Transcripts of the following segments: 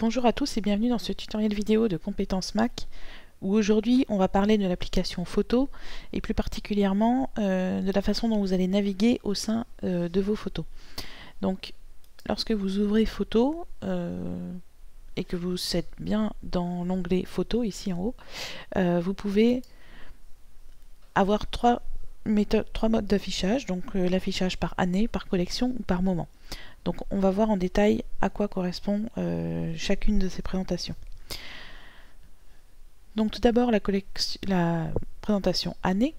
Bonjour à tous et bienvenue dans ce tutoriel vidéo de compétences Mac où aujourd'hui on va parler de l'application photo et plus particulièrement de la façon dont vous allez naviguer au sein de vos photos. Donc lorsque vous ouvrez photo et que vous êtes bien dans l'onglet photo ici en haut, vous pouvez avoir trois modes d'affichage, donc l'affichage par année, par collection ou par moment. Donc on va voir en détail à quoi correspond chacune de ces présentations. Donc tout d'abord la présentation année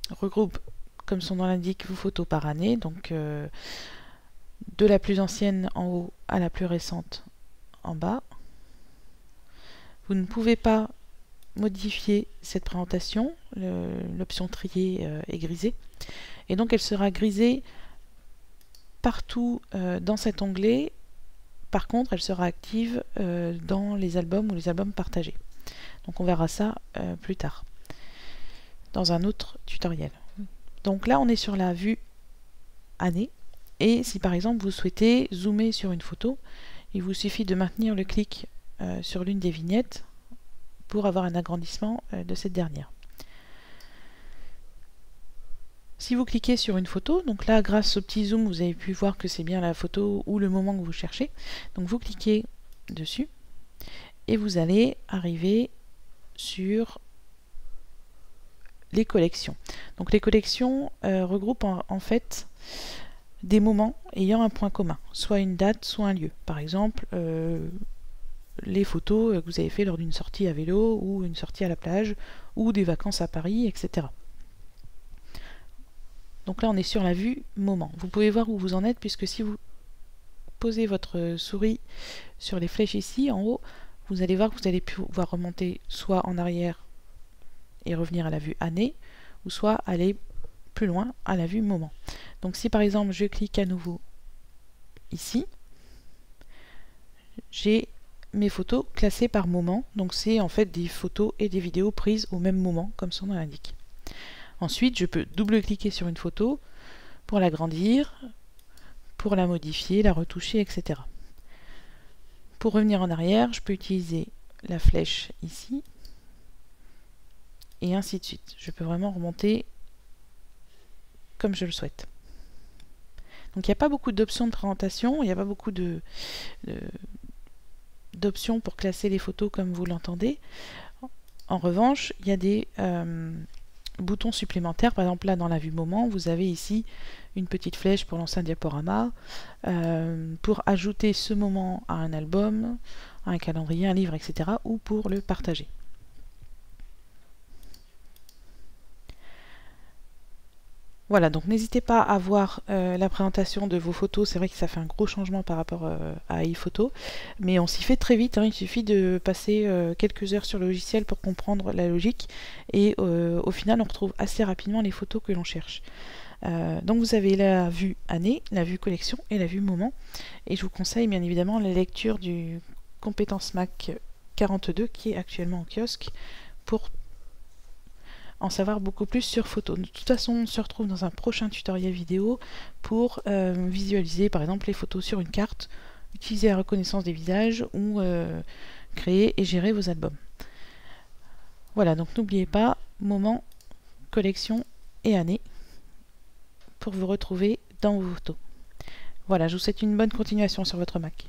regroupe, comme son nom l'indique, vos photos par année, donc de la plus ancienne en haut à la plus récente en bas. Vous ne pouvez pas modifier cette présentation, l'option trier est grisée, et donc elle sera grisée partout dans cet onglet. Par contre, elle sera active dans les albums ou les albums partagés. Donc on verra ça plus tard, dans un autre tutoriel. Donc là, on est sur la vue année. Et si par exemple vous souhaitez zoomer sur une photo, il vous suffit de maintenir le clic sur l'une des vignettes pour avoir un agrandissement de cette dernière. Si vous cliquez sur une photo, donc là grâce au petit zoom vous avez pu voir que c'est bien la photo ou le moment que vous cherchez, donc vous cliquez dessus et vous allez arriver sur les collections. Donc les collections regroupent en fait des moments ayant un point commun, soit une date, soit un lieu. Par exemple, les photos que vous avez fait lors d'une sortie à vélo ou une sortie à la plage ou des vacances à Paris, etc. Donc là on est sur la vue moment. Vous pouvez voir où vous en êtes puisque si vous posez votre souris sur les flèches ici en haut, vous allez voir que vous allez pouvoir remonter soit en arrière et revenir à la vue année, ou soit aller plus loin à la vue moment. Donc si par exemple je clique à nouveau ici, j'ai mes photos classées par moment. Donc c'est en fait des photos et des vidéos prises au même moment comme son nom l'indique. Ensuite, je peux double-cliquer sur une photo pour l'agrandir, pour la modifier, la retoucher, etc. Pour revenir en arrière, je peux utiliser la flèche ici, et ainsi de suite. Je peux vraiment remonter comme je le souhaite. Donc il n'y a pas beaucoup d'options de présentation, il n'y a pas beaucoup d'options pour classer les photos comme vous l'entendez. En revanche, il y a des boutons supplémentaires. Par exemple là dans la vue moment vous avez ici une petite flèche pour lancer un diaporama, pour ajouter ce moment à un album, à un calendrier, un livre, etc. ou pour le partager. Voilà, donc n'hésitez pas à voir la présentation de vos photos. C'est vrai que ça fait un gros changement par rapport à iPhoto, mais on s'y fait très vite, hein. Il suffit de passer quelques heures sur le logiciel pour comprendre la logique, et au final on retrouve assez rapidement les photos que l'on cherche. Donc vous avez la vue année, la vue collection et la vue moment, et je vous conseille bien évidemment la lecture du Compétences Mac 42 qui est actuellement en kiosque pour en savoir beaucoup plus sur photo. De toute façon, on se retrouve dans un prochain tutoriel vidéo pour visualiser par exemple les photos sur une carte, utiliser la reconnaissance des visages ou créer et gérer vos albums. Voilà, donc n'oubliez pas, moment, collection et année pour vous retrouver dans vos photos. Voilà, je vous souhaite une bonne continuation sur votre Mac.